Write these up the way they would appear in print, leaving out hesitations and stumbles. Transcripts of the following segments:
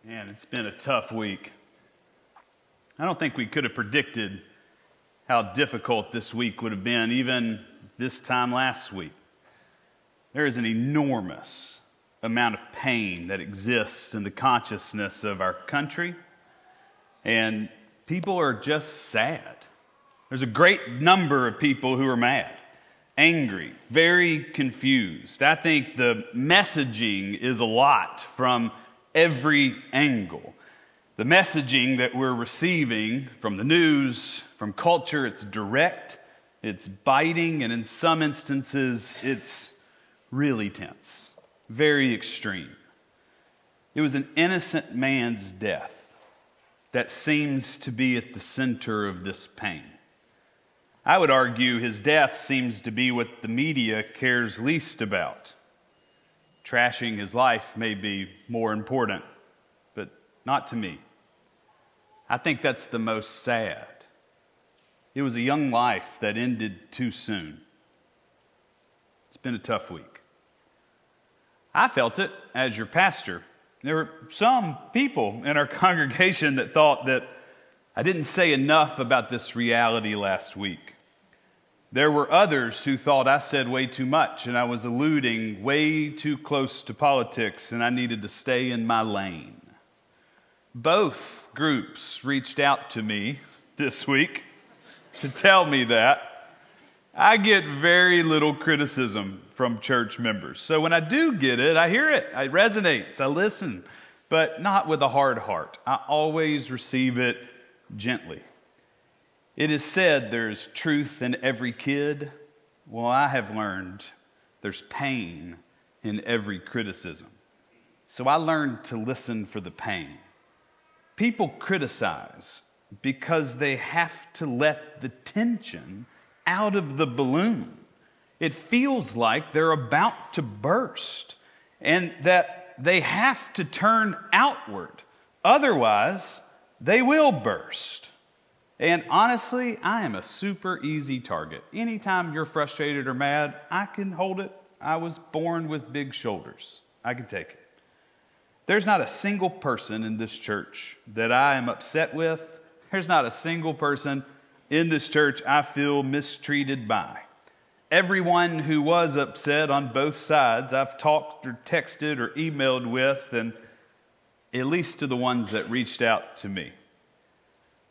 Man, it's been a tough week. I don't think we could have predicted how difficult this week would have been, even this time last week. There is an enormous amount of pain that exists in the consciousness of our country, and people are just sad. There's a great number of people who are mad, angry, very confused. I think the messaging is a lot from every angle. The messaging that we're receiving from the news, from culture, it's direct, it's biting, and in some instances, it's really tense, very extreme. It was an innocent man's death that seems to be at the center of this pain. I would argue his death seems to be what the media cares least about. Trashing his life may be more important, but not to me. I think that's the most sad. It was a young life that ended too soon. It's been a tough week. I felt it as your pastor. There were some people in our congregation that thought that I didn't say enough about this reality last week. There were others who thought I said way too much and I was alluding way too close to politics and I needed to stay in my lane. Both groups reached out to me this week to tell me that. I get very little criticism from church members. So when I do get it, I hear it. It resonates. I listen, but not with a hard heart. I always receive it gently. It is said there's truth in every kid. Well, I have learned there's pain in every criticism. So I learned to listen for the pain. People criticize because they have to let the tension out of the balloon. It feels like they're about to burst and that they have to turn outward. Otherwise, they will burst. And honestly, I am a super easy target. Anytime you're frustrated or mad, I can hold it. I was born with big shoulders. I can take it. There's not a single person in this church that I am upset with. There's not a single person in this church I feel mistreated by. Everyone who was upset on both sides, I've talked or texted or emailed with, and at least to the ones that reached out to me.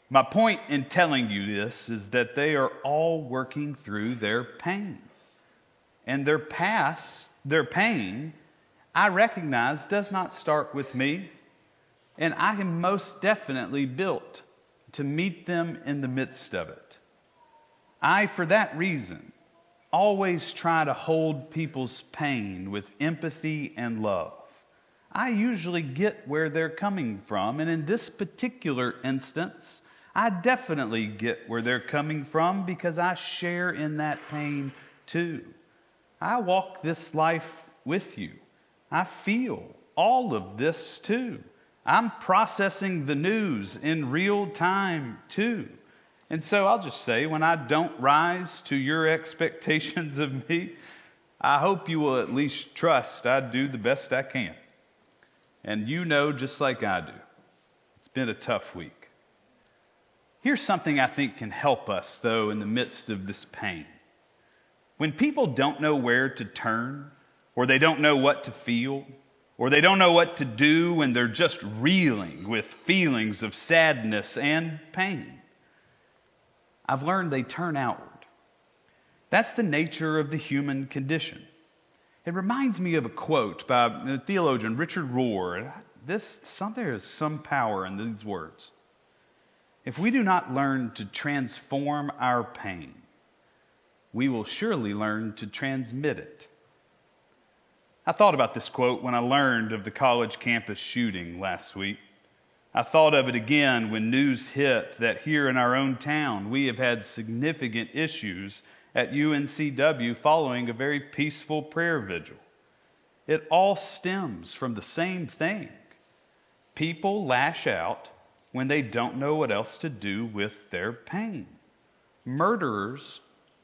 My point in telling you this is that they are all working through their pain. And their pain, I recognize, does not start with me. And I am most definitely built to meet them in the midst of it. I, for that reason, always try to hold people's pain with empathy and love. I usually get where they're coming from, and in this particular instance, I definitely get where they're coming from because I share in that pain too. I walk this life with you. I feel all of this too. I'm processing the news in real time too. And so I'll just say, when I don't rise to your expectations of me, I hope you will at least trust I do the best I can. And you know, just like I do, it's been a tough week. Here's something I think can help us, though, in the midst of this pain. When people don't know where to turn, or they don't know what to feel, or they don't know what to do when they're just reeling with feelings of sadness and pain, I've learned they turn outward. That's the nature of the human condition. It reminds me of a quote by the theologian Richard Rohr. There is some power in these words. If we do not learn to transform our pain, we will surely learn to transmit it. I thought about this quote when I learned of the college campus shooting last week. I thought of it again when news hit that here in our own town, we have had significant issues at UNCW following a very peaceful prayer vigil. It all stems from the same thing. People lash out when they don't know what else to do with their pain. Murderers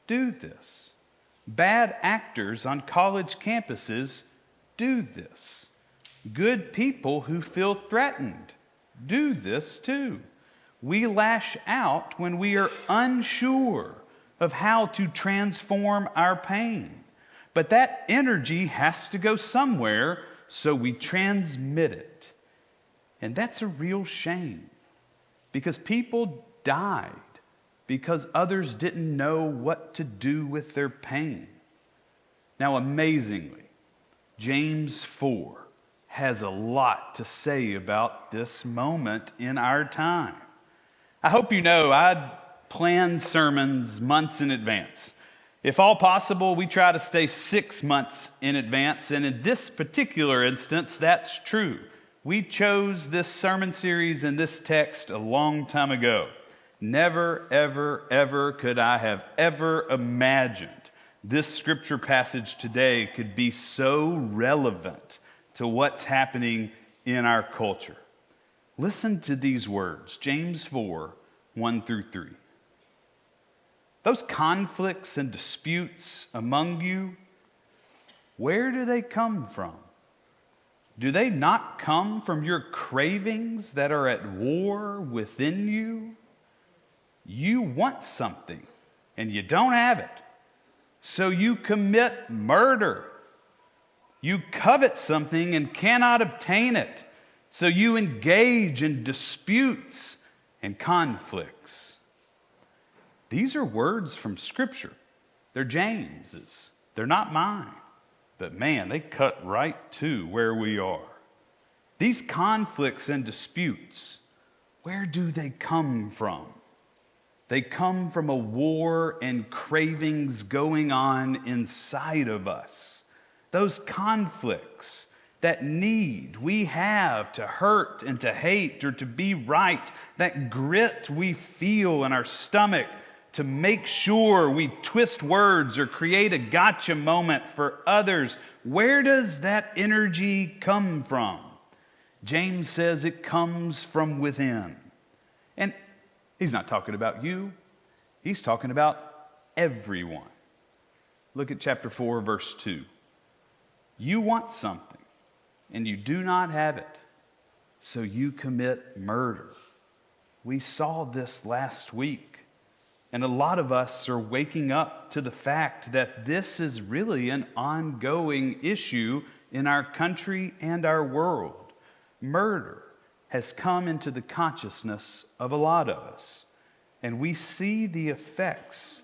do this. Bad actors on college campuses do this. Good people who feel threatened do this too. We lash out when we are unsure of how to transform our pain. But that energy has to go somewhere, so we transmit it. And that's a real shame, because people died because others didn't know what to do with their pain. Now, amazingly, James 4 has a lot to say about this moment in our time. I hope you know I'd planned sermons months in advance. If all possible, we try to stay 6 months in advance, and in this particular instance, that's true. We chose this sermon series and this text a long time ago. Never, ever, ever could I have ever imagined this scripture passage today could be so relevant to what's happening in our culture. Listen to these words, James 4, 1 through 3. Those conflicts and disputes among you, where do they come from? Do they not come from your cravings that are at war within you? You want something and you don't have it, so you commit murder. You covet something and cannot obtain it, so you engage in disputes and conflicts. These are words from Scripture. They're James's. They're not mine. But man, they cut right to where we are. These conflicts and disputes, where do they come from? They come from a war and cravings going on inside of us. Those conflicts, that need we have to hurt and to hate or to be right, that grit we feel in our stomach to make sure we twist words or create a gotcha moment for others. Where does that energy come from? James says it comes from within. And he's not talking about you. He's talking about everyone. Look at chapter 4, verse 2. You want something, and you do not have it, so you commit murder. We saw this last week. And a lot of us are waking up to the fact that this is really an ongoing issue in our country and our world. Murder has come into the consciousness of a lot of us. And we see the effects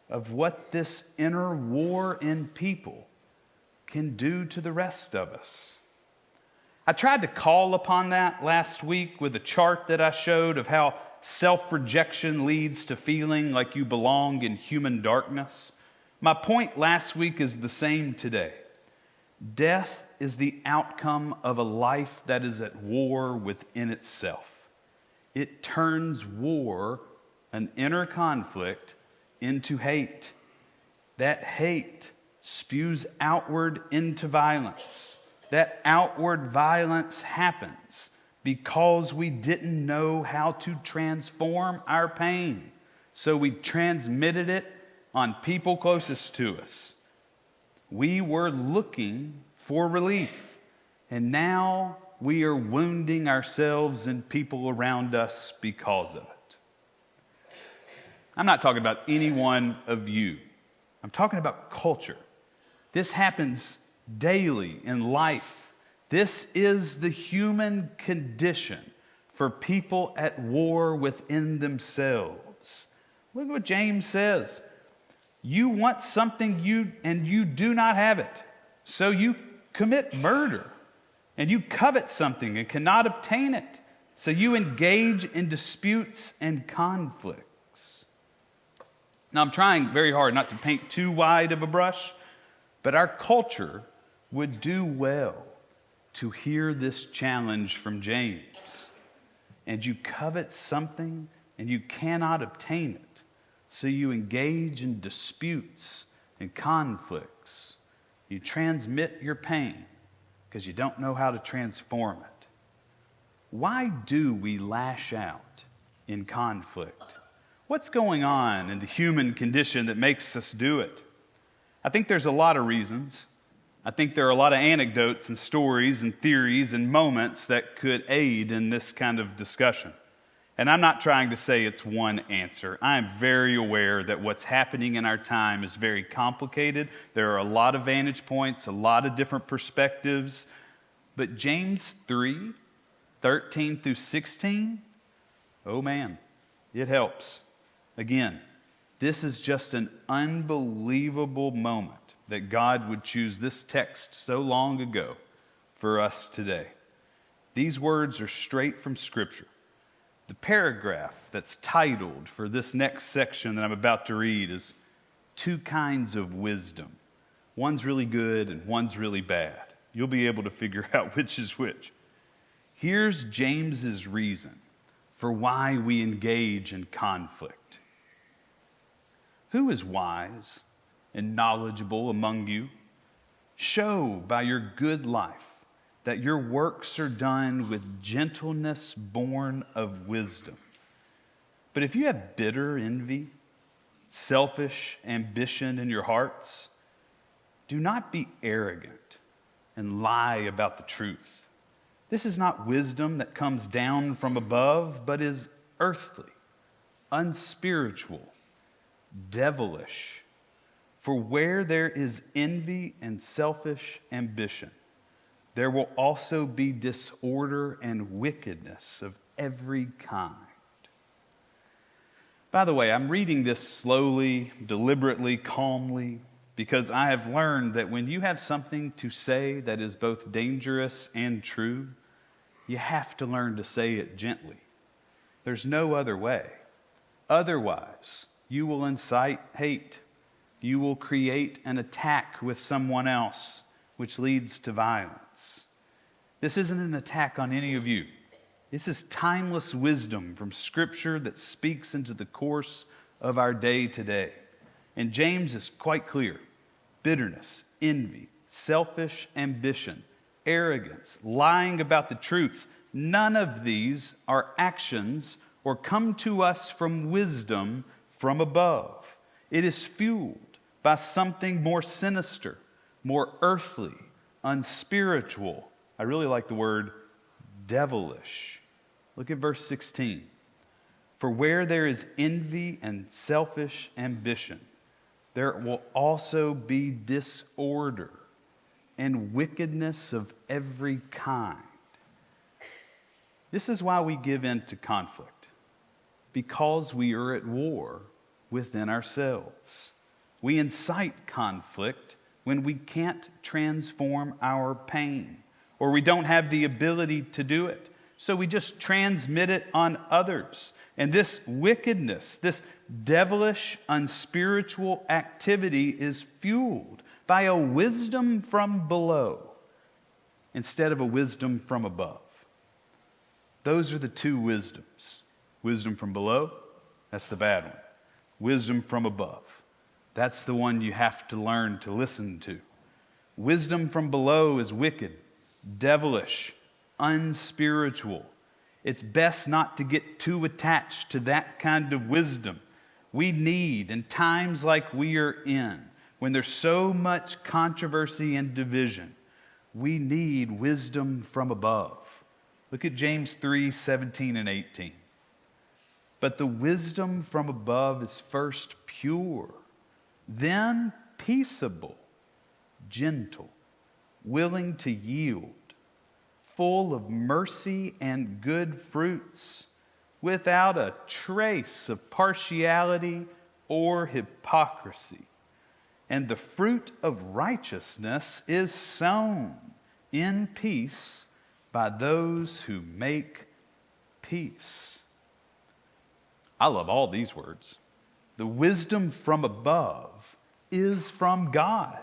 of what this inner war in people can do to the rest of us. I tried to call upon that last week with a chart that I showed of how self-rejection leads to feeling like you belong in human darkness. My point last week is the same today. Death is the outcome of a life that is at war within itself. It turns war, an inner conflict, into hate. That hate spews outward into violence. That outward violence happens because we didn't know how to transform our pain. So we transmitted it on people closest to us. We were looking for relief, and now we are wounding ourselves and people around us because of it. I'm not talking about any one of you. I'm talking about culture. This happens daily in life. This is the human condition for people at war within themselves. Look at what James says. You want something and you do not have it, so you commit murder. And you covet something and cannot obtain it, so you engage in disputes and conflicts. Now, I'm trying very hard not to paint too wide of a brush, but our culture would do well to hear this challenge from James. And you covet something and you cannot obtain it, so you engage in disputes and conflicts. You transmit your pain because you don't know how to transform it. Why do we lash out in conflict? What's going on in the human condition that makes us do it? I think there's a lot of reasons. I think there are a lot of anecdotes and stories and theories and moments that could aid in this kind of discussion. And I'm not trying to say it's one answer. I am very aware that what's happening in our time is very complicated. There are a lot of vantage points, a lot of different perspectives. But James 3:13 through 16, oh man, it helps. Again, this is just an unbelievable moment that God would choose this text so long ago for us today. These words are straight from Scripture. The paragraph that's titled for this next section that I'm about to read is Two Kinds of Wisdom. One's really good and one's really bad. You'll be able to figure out which is which. Here's James's reason for why we engage in conflict. Who is wise and knowledgeable among you? Show by your good life that your works are done with gentleness born of wisdom. But if you have bitter envy, selfish ambition in your hearts, do not be arrogant and lie about the truth. This is not wisdom that comes down from above, but is earthly, unspiritual, devilish. For where there is envy and selfish ambition, there will also be disorder and wickedness of every kind. By the way, I'm reading this slowly, deliberately, calmly, because I have learned that when you have something to say that is both dangerous and true, you have to learn to say it gently. There's no other way. Otherwise, you will incite hate. You will create an attack with someone else, which leads to violence. This isn't an attack on any of you. This is timeless wisdom from Scripture that speaks into the course of our day today. And James is quite clear. Bitterness, envy, selfish ambition, arrogance, lying about the truth, none of these are actions or come to us from wisdom from above. It is fueled by something more sinister, more earthly, unspiritual. I really like the word devilish. Look at verse 16. For where there is envy and selfish ambition, there will also be disorder and wickedness of every kind. This is why we give in to conflict, because we are at war within ourselves. We incite conflict when we can't transform our pain, or we don't have the ability to do it. So we just transmit it on others. And this wickedness, this devilish, unspiritual activity is fueled by a wisdom from below instead of a wisdom from above. Those are the two wisdoms. Wisdom from below, that's the bad one. Wisdom from above, that's the one you have to learn to listen to. Wisdom from below is wicked, devilish, unspiritual. It's best not to get too attached to that kind of wisdom. We need, in times like we are in, when there's so much controversy and division, we need wisdom from above. Look at James 3:17 and 18. But the wisdom from above is first pure, then peaceable, gentle, willing to yield, full of mercy and good fruits, without a trace of partiality or hypocrisy. And the fruit of righteousness is sown in peace by those who make peace. I love all these words. The wisdom from above is from God,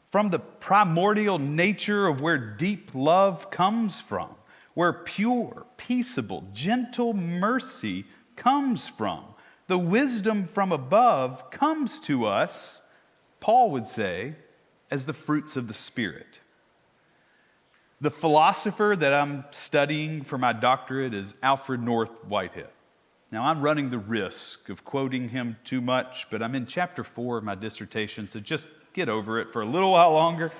from the primordial nature of where deep love comes from, where pure, peaceable, gentle mercy comes from. The wisdom from above comes to us, Paul would say, as the fruits of the Spirit. The philosopher that I'm studying for my doctorate is Alfred North Whitehead. Now, I'm running the risk of quoting him too much, but I'm in chapter 4 of my dissertation, so just get over it for a little while longer.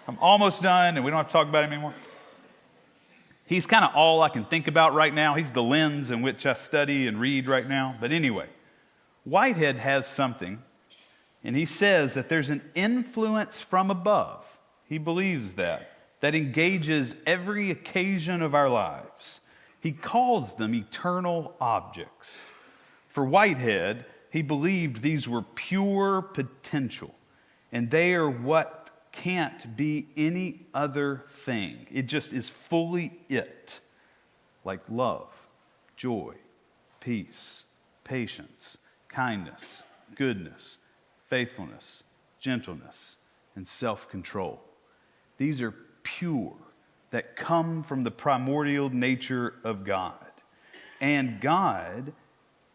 I'm almost done, and we don't have to talk about him anymore. He's kind of all I can think about right now. He's the lens in which I study and read right now. But anyway, Whitehead has something, and he says that there's an influence from above. He believes that engages every occasion of our lives. He calls them eternal objects. For Whitehead, he believed these were pure potential, and they are what can't be any other thing. It just is fully it, like love, joy, peace, patience, kindness, goodness, faithfulness, gentleness, and self-control. These are pure, that come from the primordial nature of God. And God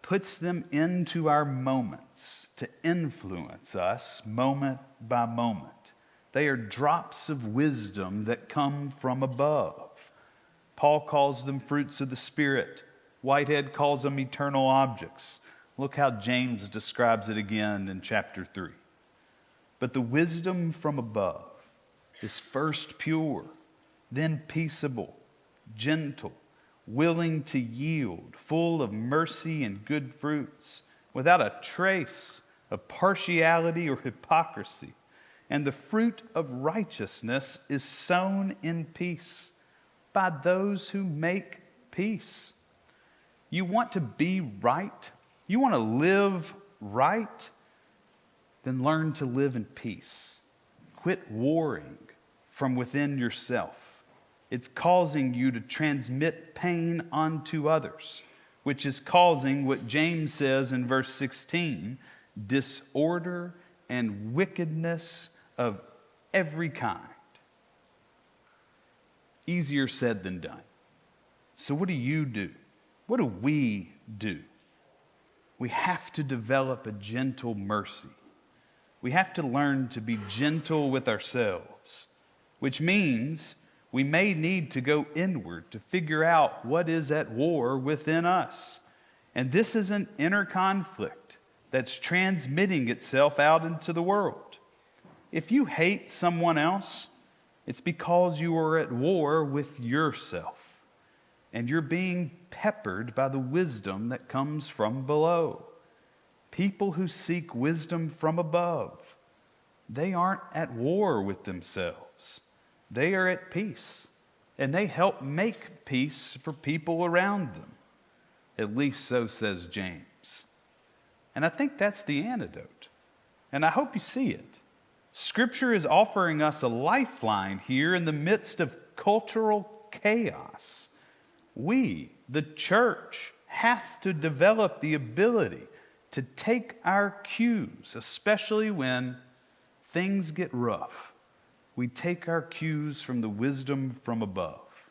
puts them into our moments to influence us moment by moment. They are drops of wisdom that come from above. Paul calls them fruits of the Spirit. Whitehead calls them eternal objects. Look how James describes it again in chapter 3. But the wisdom from above is first pure, then peaceable, gentle, willing to yield, full of mercy and good fruits, without a trace of partiality or hypocrisy. And the fruit of righteousness is sown in peace by those who make peace. You want to be right? You want to live right? Then learn to live in peace. Quit warring from within yourself. It's causing you to transmit pain onto others, which is causing what James says in verse 16, disorder and wickedness of every kind. Easier said than done. So what do you do? What do we do? We have to develop a gentle mercy. We have to learn to be gentle with ourselves, which means we may need to go inward to figure out what is at war within us. And this is an inner conflict that's transmitting itself out into the world. If you hate someone else, it's because you are at war with yourself, and you're being peppered by the wisdom that comes from below. People who seek wisdom from above, they aren't at war with themselves. They are at peace, and they help make peace for people around them. At least so says James. And I think that's the antidote, and I hope you see it. Scripture is offering us a lifeline here in the midst of cultural chaos. We, the church, have to develop the ability to take our cues, especially when things get rough. We take our cues from the wisdom from above.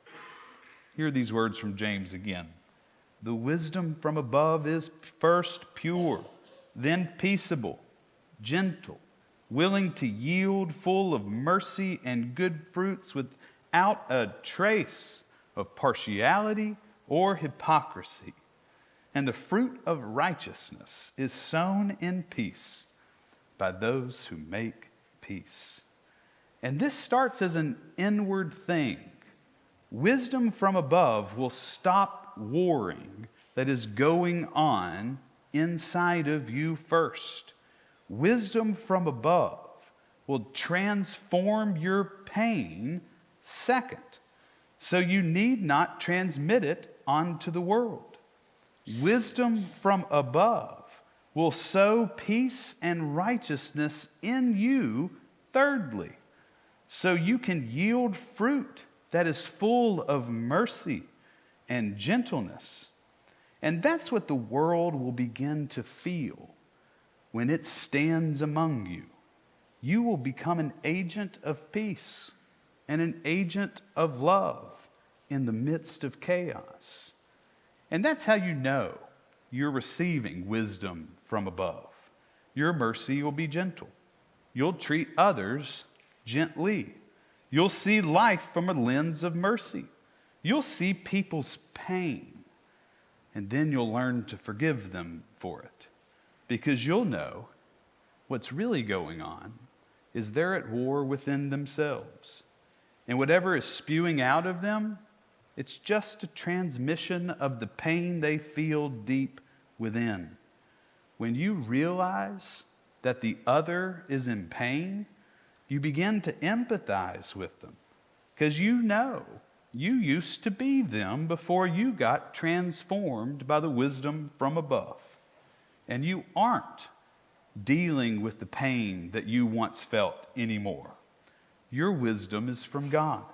Hear these words from James again. The wisdom from above is first pure, then peaceable, gentle, willing to yield, full of mercy and good fruits, without a trace of partiality or hypocrisy. And the fruit of righteousness is sown in peace by those who make peace. And this starts as an inward thing. Wisdom from above will stop warring that is going on inside of you first. Wisdom from above will transform your pain second, so you need not transmit it onto the world. Wisdom from above will sow peace and righteousness in you thirdly, so you can yield fruit that is full of mercy and gentleness. And that's what the world will begin to feel when it stands among you. You will become an agent of peace and an agent of love in the midst of chaos. And that's how you know you're receiving wisdom from above. Your mercy will be gentle. You'll treat others gently. You'll see life from a lens of mercy. You'll see people's pain, and then you'll learn to forgive them for it, because you'll know what's really going on is they're at war within themselves. And whatever is spewing out of them, it's just a transmission of the pain they feel deep within. When you realize that the other is in pain, you begin to empathize with them because you know you used to be them before you got transformed by the wisdom from above. And you aren't dealing with the pain that you once felt anymore. Your wisdom is from God.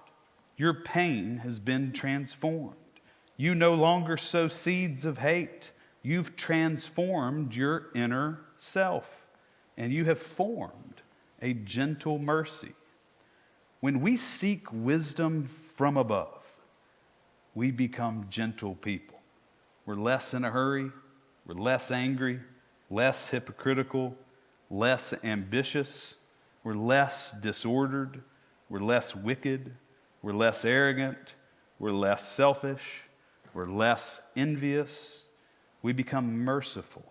Your pain has been transformed. You no longer sow seeds of hate. You've transformed your inner self, and you have formed a gentle mercy. When we seek wisdom from above, we become gentle people. We're less in a hurry. We're less angry, less hypocritical, less ambitious. We're less disordered. We're less wicked. We're less arrogant. We're less selfish. We're less envious. We become merciful.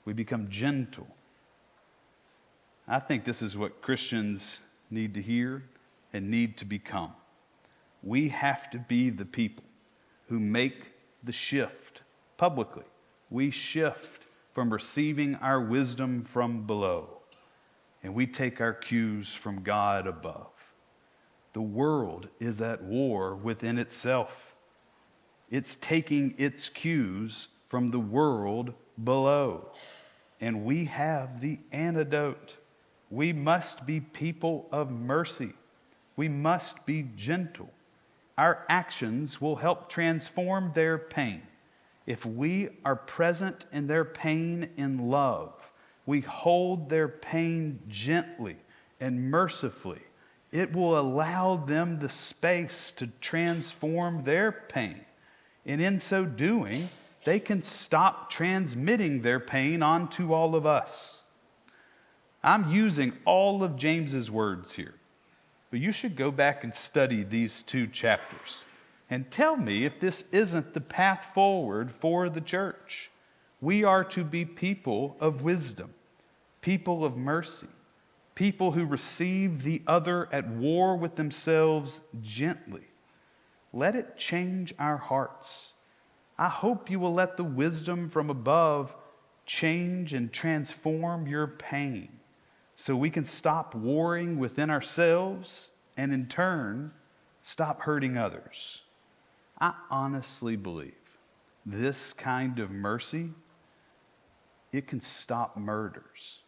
We become gentle. I think this is what Christians need to hear and need to become. We have to be the people who make the shift publicly. We shift from receiving our wisdom from below, and we take our cues from God above. The world is at war within itself. It's taking its cues from the world below, and we have the antidote. We must be people of mercy. We must be gentle. Our actions will help transform their pain. If we are present in their pain in love, we hold their pain gently and mercifully, it will allow them the space to transform their pain. And in so doing, they can stop transmitting their pain onto all of us. I'm using all of James's words here, but you should go back and study these 2 chapters and tell me if this isn't the path forward for the church. We are to be people of wisdom, people of mercy, people who receive the other at war with themselves gently. Let it change our hearts. I hope you will let the wisdom from above change and transform your pain so we can stop warring within ourselves and in turn, stop hurting others. I honestly believe this kind of mercy, it can stop murders.